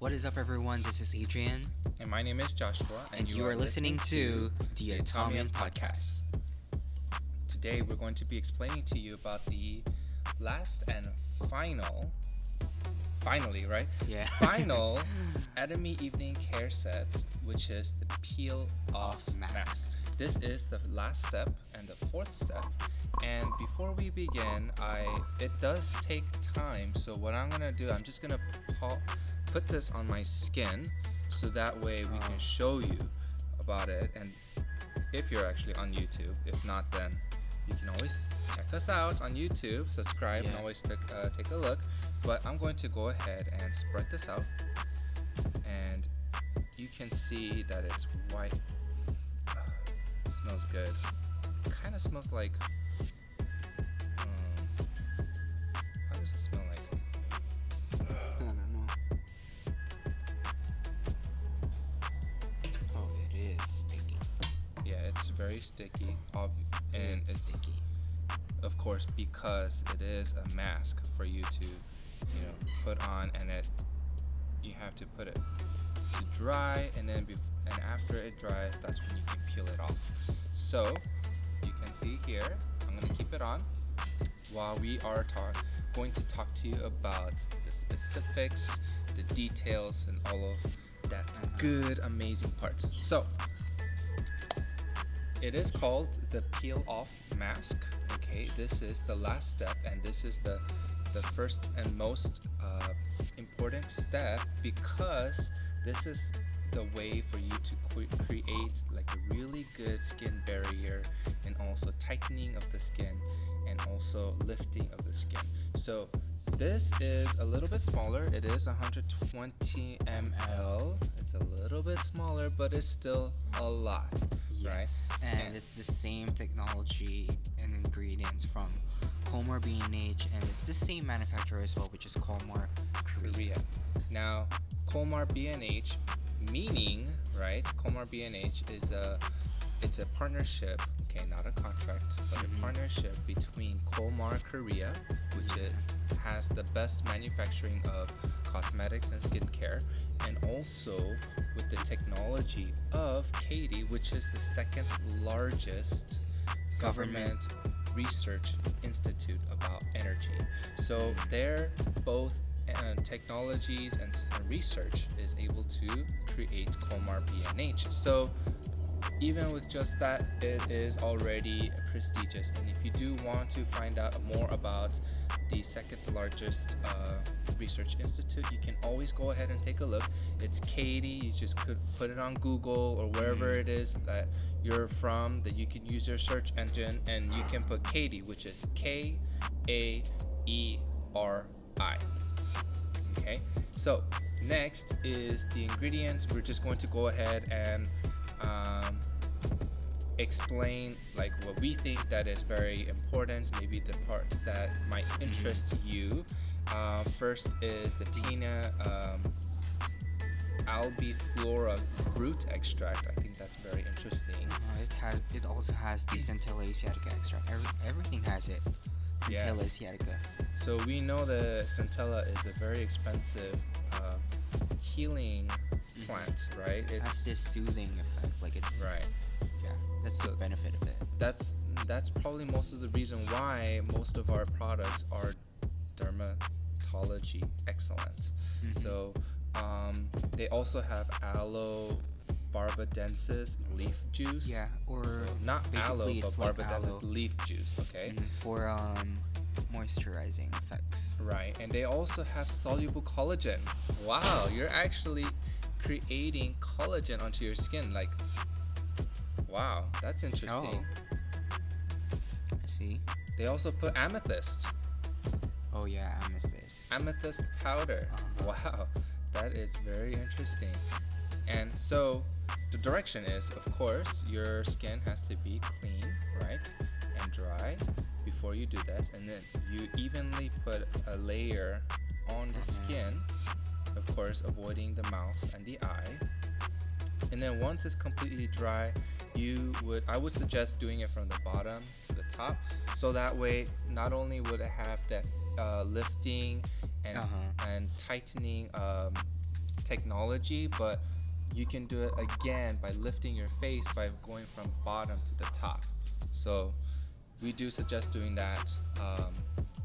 What is up, everyone? This is Adrian, And my name is Joshua, and you are listening to the Atomy podcast. Today, we're going to be explaining to you about the last and finally, right? Yeah. Final Atomy evening care set, which is the peel off mask. This is the last step and the fourth step. And before we begin, it does take time. So what I'm gonna do, I'm just gonna put this on my skin, so that way we can show you about it. And if you're actually on YouTube, if not, then you can always check us out on YouTube, subscribe, and always take a look. But I'm going to go ahead and spread this out, and you can see that it's white. It smells good. Kind of smells like. How does it smell like? I don't know. Oh, it is sticky. Yeah, it's very sticky, and it's sticky. Of course, because it is a mask for you to, put on, and you have to put it to dry, and then after it dries, that's when you can peel it off. So you can see here, I'm gonna keep it on while we are going to talk to you about the specifics, the details, and all of that good, amazing parts. So it is called the peel off mask. Okay, this is the last step, and this is the first and most important step, because this is the way for you to create like a really good skin barrier, and also tightening of the skin, and also lifting of the skin. So this is a little bit smaller. It is 120 ml. It's a little bit smaller, but it's still a lot. Yes. Right? And it's the same technology and ingredients from Kolmar B&H, and it's the same manufacturer as well, which is Kolmar Korea. Now, Kolmar B&H, meaning, right? Kolmar B&H it's a partnership, okay, not a contract, but a partnership between Kolmar Korea, which has the best manufacturing of cosmetics and skincare, and also with the technology of Katie, which is the second largest government research institute about energy. So their both technologies and research is able to create Kolmar B&H. So even with just that, it is already prestigious. And if you do want to find out more about the second largest research institute, you can always go ahead and take a look. It's Katie. You just could put it on Google or wherever it is that you're from, that you can use your search engine, and you can put Katie, which is Kaeeri. Okay, so next is the ingredients. We're just going to go ahead and explain like what we think that is very important, maybe the parts that might interest you. First is the Tina albiflora root extract. I think that's very interesting. It also has the Centella asiatica extract. Everything has it. Centella asiatica. So we know that Centella is a very expensive healing plant, right? It has this soothing effect, like it's right. Yeah, that's the benefit of it. That's probably most of the reason why most of our products are dermatology excellent. So they also have aloe barbadensis leaf juice. Yeah, or so not aloe, but barbadensis leaf juice. Okay. For moisturizing effects. Right, and they also have soluble collagen. Wow, you're actually creating collagen onto your skin. Like, wow, that's interesting. I see. They also put amethyst. Oh yeah, amethyst. Amethyst powder. Wow, that is very interesting. And so the direction is, of course, your skin has to be clean, right, and dry before you do this, and then you evenly put a layer on the skin, of course, avoiding the mouth and the eye. And then once it's completely dry, I would suggest doing it from the bottom to the top, so that way not only would it have that lifting and tightening technology, but you can do it again by lifting your face by going from bottom to the top. So we do suggest doing that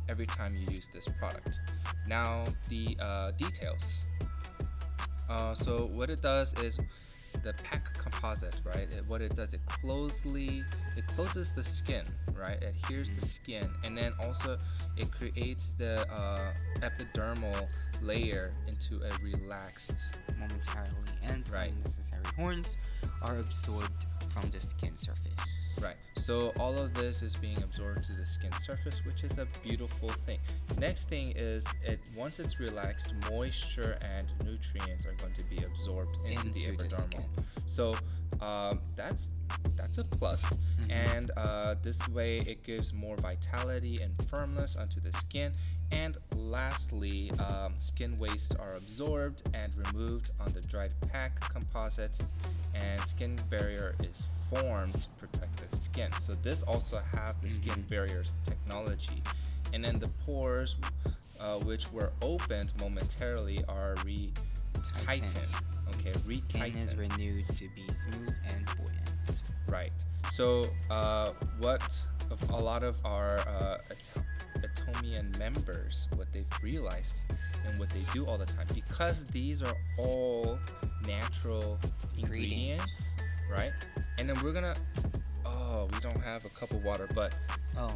every time you use this product. Now the details. So what it does is the pack composite, right? What it does, it closes the skin, right? It adheres the skin, and then also it creates the epidermal layer into a relaxed. Momentarily, and Right. unnecessary horns are absorbed from the skin surface. Right. So all of this is being absorbed to the skin surface, which is a beautiful thing. Next thing is once it's relaxed, moisture and nutrients are going to be absorbed into the epidermal. skin. So that's a plus. And this way it gives more vitality and firmness onto the skin. And lastly, skin wastes are absorbed and removed on the dried pack composite, and skin barrier is formed to protect the skin. So this also have the skin barriers technology. And then the pores, which were opened momentarily, are re-tightened. Okay, Skin is re-tightened. renewed to be smooth and buoyant. Right. So what of a lot of our Atomian members, what they've realized and what they do all the time, because these are all natural ingredients, right? And then we're gonna, we don't have a cup of water, but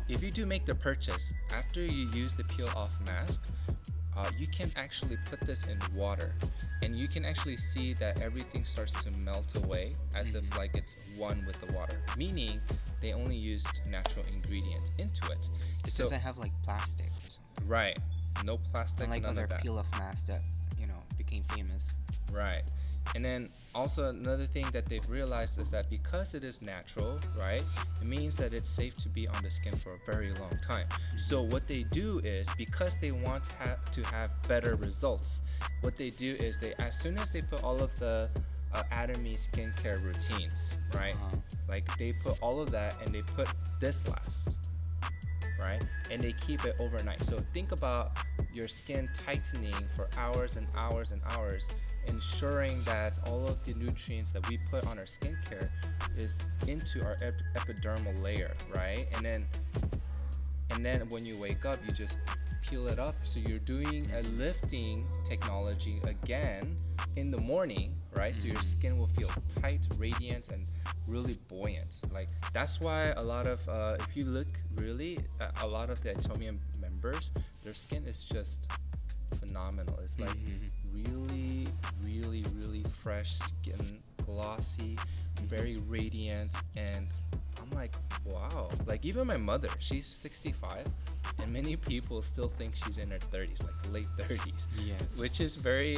if you do make the purchase, after you use the peel off mask, you can actually put this in water, and you can actually see that everything starts to melt away as if like it's one with the water, meaning they only used natural ingredients into it. It So doesn't have like plastic or something. right, no plastic, Unlike none other of that. peel off masks that became famous. Right. And then also another thing that they've realized is that because it is natural, right, it means that it's safe to be on the skin for a very long time. So what they do is, because they want to have better results, what they do is as soon as they put all of the Atomy skincare routines, right, like they put all of that and they put this last, right, and they keep it overnight. So think about your skin tightening for hours and hours and hours, ensuring that all of the nutrients that we put on our skincare is into our epidermal layer, right? And then when you wake up, you just peel it off. So you're doing a lifting technology again in the morning, right? So your skin will feel tight, radiant, and really buoyant. Like that's why a lot of if you look really at a lot of the Atomy members, their skin is just phenomenal. It's like really, really, really fresh skin, glossy, very radiant, and I'm like, wow. Like even my mother, she's 65, and many people still think she's in her 30s, like late 30s. Yes. Which is very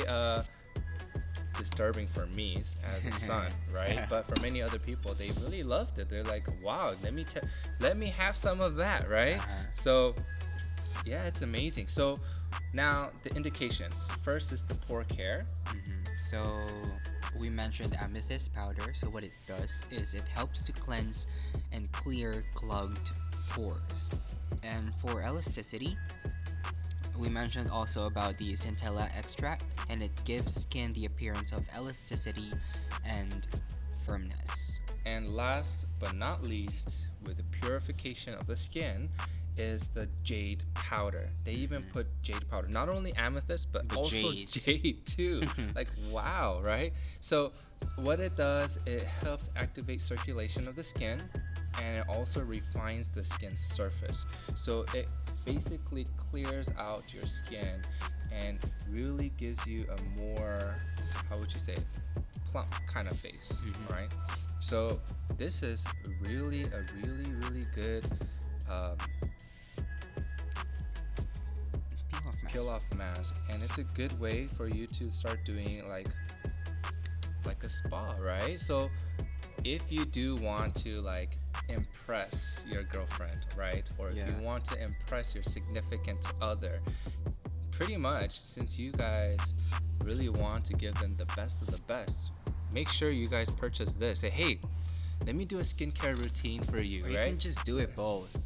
disturbing for me as a son, right? But for many other people, they really loved it. They're like, wow, let me have some of that, right? So yeah, it's amazing. So now the indications. First is the Pore Care. So we mentioned amethyst powder. So what it does is it helps to cleanse and clear clogged pores. And for elasticity, we mentioned also about the Centella extract, and it gives skin the appearance of elasticity and firmness. And last but not least, with the purification of the skin, is the Jade powder. They even put Jade powder, not only amethyst, but also Jade too. Like wow, right? So what it does, it helps activate circulation of the skin, and it also refines the skin's surface. So it basically clears out your skin and really gives you a more, how would you say, plump kind of face, right? So this is really good peel off mask, and it's a good way for you to start doing like a spa, right? So if you do want to like impress your girlfriend, right, or if you want to impress your significant other, pretty much, since you guys really want to give them the best of the best, make sure you guys purchase this. Say, hey, let me do a skincare routine for you, Or right? you can just do it both.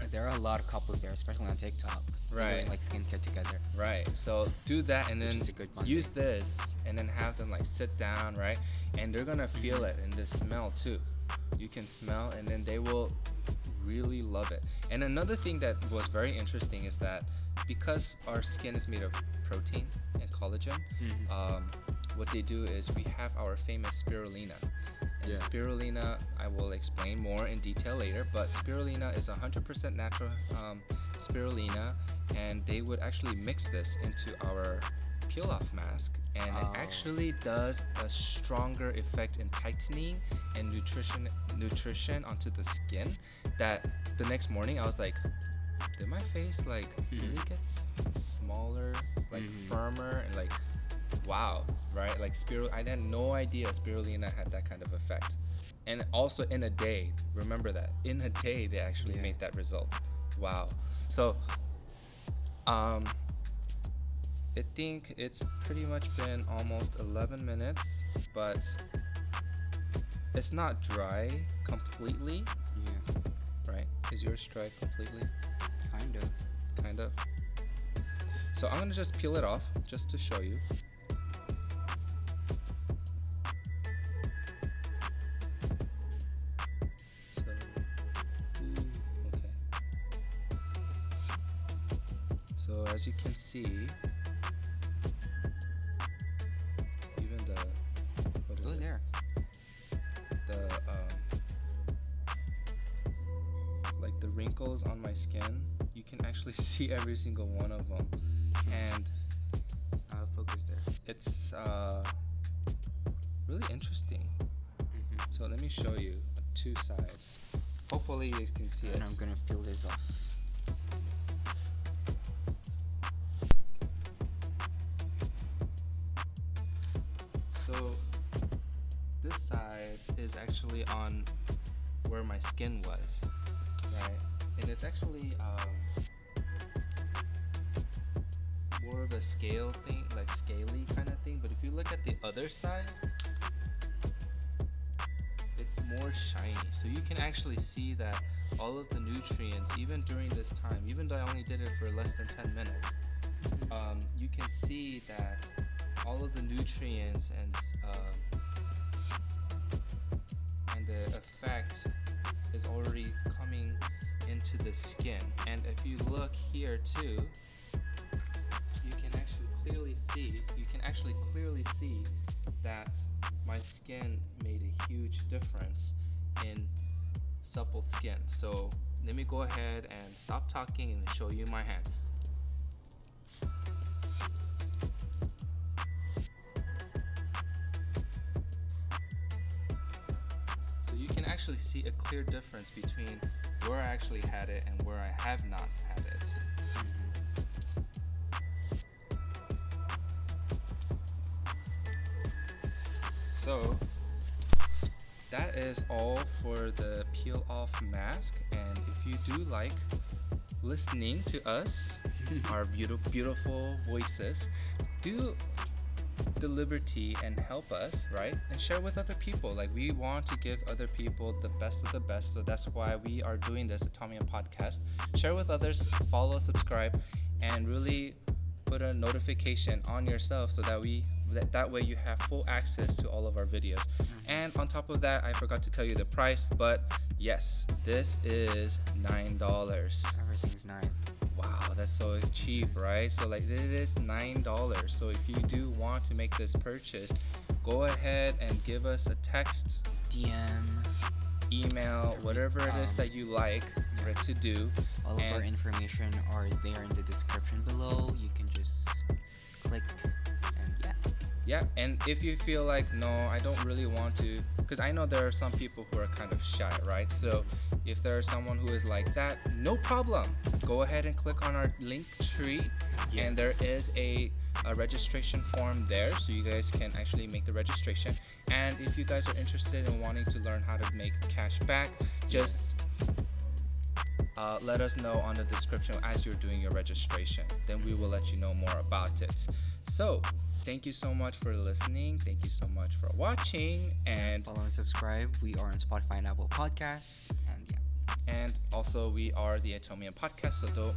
There are a lot of couples there, especially on TikTok. Right. doing like skincare together. Right. So do that and Which then is a good bonding. use this and then have them like sit down, right? And they're gonna feel it and the smell too. You can smell and then they will really love it. And another thing that was very interesting is that because our skin is made of protein and collagen, what they do is we have our famous spirulina. And spirulina, I will explain more in detail later, but spirulina is 100% natural spirulina, and they would actually mix this into our peel-off mask, and it actually does a stronger effect in tightening and nutrition onto the skin, that the next morning I was like, did my face like really get smaller, like firmer, and like wow, right? Like I had no idea spirulina had that kind of effect. And also in a day, remember that in a day they actually made that result. Wow. So I think it's pretty much been almost 11 minutes, but it's not dry completely. Yeah. Right? Is yours dry completely? Kind of. So I'm gonna just peel it off just to show you. So as you can see, even the wrinkles on my skin, you can actually see every single one of them, and Focus there. it's really interesting. So let me show you two sides. Hopefully you can see it. And I'm gonna peel this off. So this side is actually on where my skin was, right? And it's actually more of a scale thing, like scaly kind of thing. But if you look at the other side, it's more shiny. So you can actually see that all of the nutrients, even during this time, even though I only did it for less than 10 minutes, you can see that all of the nutrients and the effect is already coming into the skin. And if you look here too, you can actually clearly see that my skin made a huge difference in supple skin. So let me go ahead and stop talking and show you my hand. So you can actually see a clear difference between where I actually had it and where I have not had it. So that is all for the peel off mask, and if you do like listening to us, our beautiful voices, do the liberty and help us, right? And share with other people. Like, we want to give other people the best of the best, so that's why we are doing this Atomy podcast. Share with others, follow, subscribe, and really put a notification on yourself so that way you have full access to all of our videos. And on top of that, I forgot to tell you the price, but yes, this is $9. Everything's $9. Wow, that's so cheap, right? So like, it is $9. So if you do want to make this purchase, go ahead and give us a text, DM, email, whatever it is that you like to do. All of our information are there in the description below. You can just click and yeah. And if you feel like, no, I don't really want to, because I know there are some people who are kind of shy, right? So if there's someone who is like that, no problem. Go ahead and click on our link tree, and there is a registration form there, so you guys can actually make the registration. And if you guys are interested in wanting to learn how to make cash back, just let us know on the description as you're doing your registration. Then we will let you know more about it. So thank you so much for listening. Thank you so much for watching. And follow and subscribe. We are on Spotify and Apple Podcasts. And And also, we are the Atomy podcast, so don't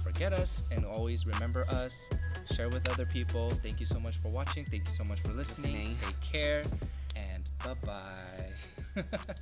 forget us and always remember us. Share with other people. Thank you so much for watching. Thank you so much for listening. Take care and bye bye.